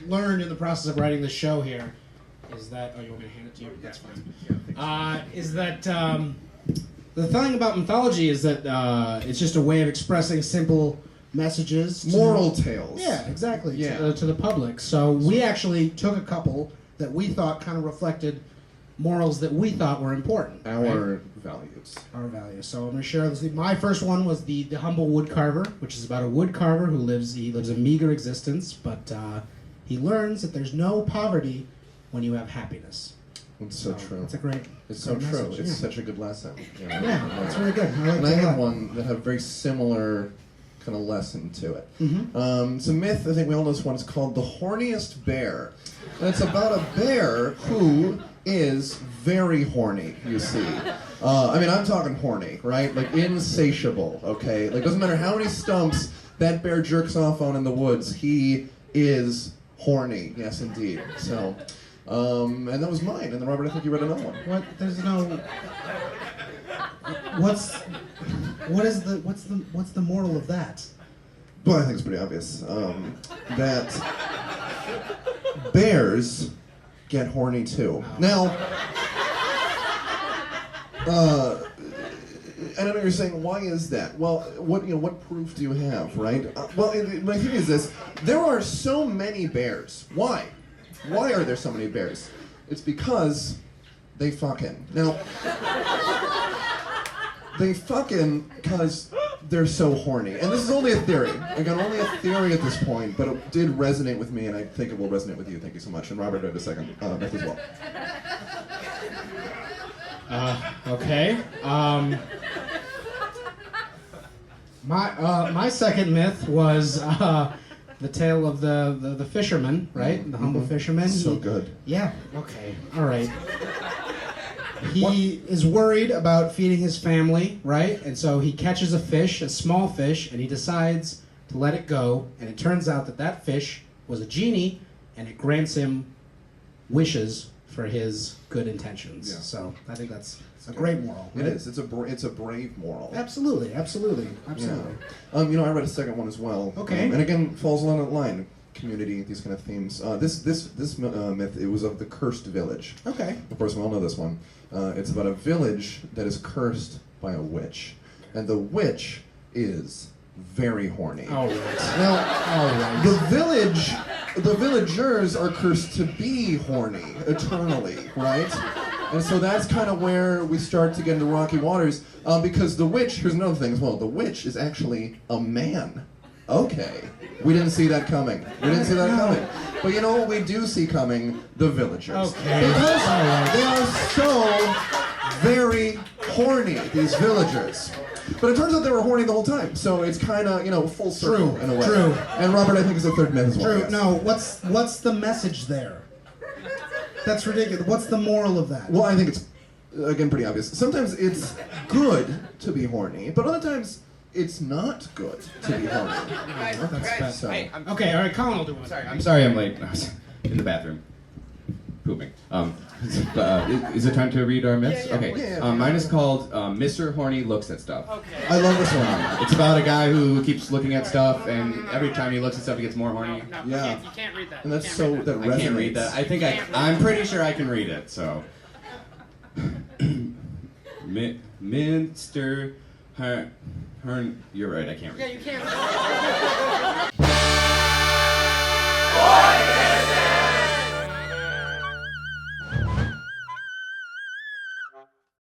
learned in the process of writing the show here is that... Oh, you want me to hand it to you? That's fine. Is that the thing about mythology is that it's just a way of expressing simple messages. Moral tales. Yeah, exactly. Yeah. To the public. So we actually took a couple that we thought kind of reflected morals that we thought were important. Our values. Our values. So I'm going to share this. My first one was the humble woodcarver, which is about a woodcarver who lives a meager existence, but he learns that there's no poverty when you have happiness. It's so true. It's a great. It's so true. Message, It's yeah. such a good lesson. You know? Yeah, it's really good. And I had one that had a very similar kind of lesson to it. Mm-hmm. It's a myth, I think we all know this one. It's called The Horniest Bear. And it's about a bear who is very horny, you see. I mean, I'm talking horny, right? Like insatiable, okay? Like, doesn't matter how many stumps that bear jerks off on in the woods, he is horny. Yes, indeed. So, and that was mine. And then, Robert, I think you read another one. What? There's no... What's the moral of that? Well, I think it's pretty obvious. That bears get horny too. Now, I know you're saying, why is that? Well, what proof do you have, right? My thing is this: there are so many bears. Why? Why are there so many bears? It's because they fucking. Now, they fucking because they're so horny. And this is only a theory. Again, only a theory at this point, but it did resonate with me, and I think it will resonate with you. Thank you so much. And Robert read a second myth as well. Okay. My second myth was the tale of the fisherman, right? The humble fisherman. So good. Yeah. Okay. All right. He is worried about feeding his family, right? And so he catches a fish, a small fish, and he decides to let it go. And it turns out that fish was a genie, and it grants him wishes for his good intentions. Yeah. So I think that's a great moral. Right? It is. It's a brave moral. Absolutely. Yeah. I read a second one as well. Okay. And again, falls along that line. Community, these kind of themes. This myth, it was of the cursed village. Okay. Of course, we all know this one. It's about a village that is cursed by a witch, and the witch is very horny. All right. Now, the villagers are cursed to be horny eternally, right? And so that's kind of where we start to get into rocky waters, because the witch. Here's another thing as well. The witch is actually a man. Okay. We didn't see that coming. But you know what we do see coming? The villagers. Okay. Because they are so very horny, these villagers. But it turns out they were horny the whole time. So it's kind of, full circle True, in a way. true. And Robert, I think, is the third myth as well. True. Yes. No, what's the message there? That's ridiculous. What's the moral of that? Well, I think it's, again, pretty obvious. Sometimes it's good to be horny, but other times it's not good to be horny. That's So, okay, all right, Collin will do one. I'm sorry I'm late. I was in the bathroom. Pooping. Is it time to read our myths? Yeah. Okay. Yeah. Mine is called Mr. Horny Looks at Stuff. Okay. I love this one. It's about a guy who keeps looking at stuff, and every time he looks at stuff, he gets more horny. No, Yeah. you can't read that. And that's You so, can't read that resonates. I can't read that. I think I'm pretty sure I can read it, so. Minster Hearn. You're right, I can't read. Yeah, you can't.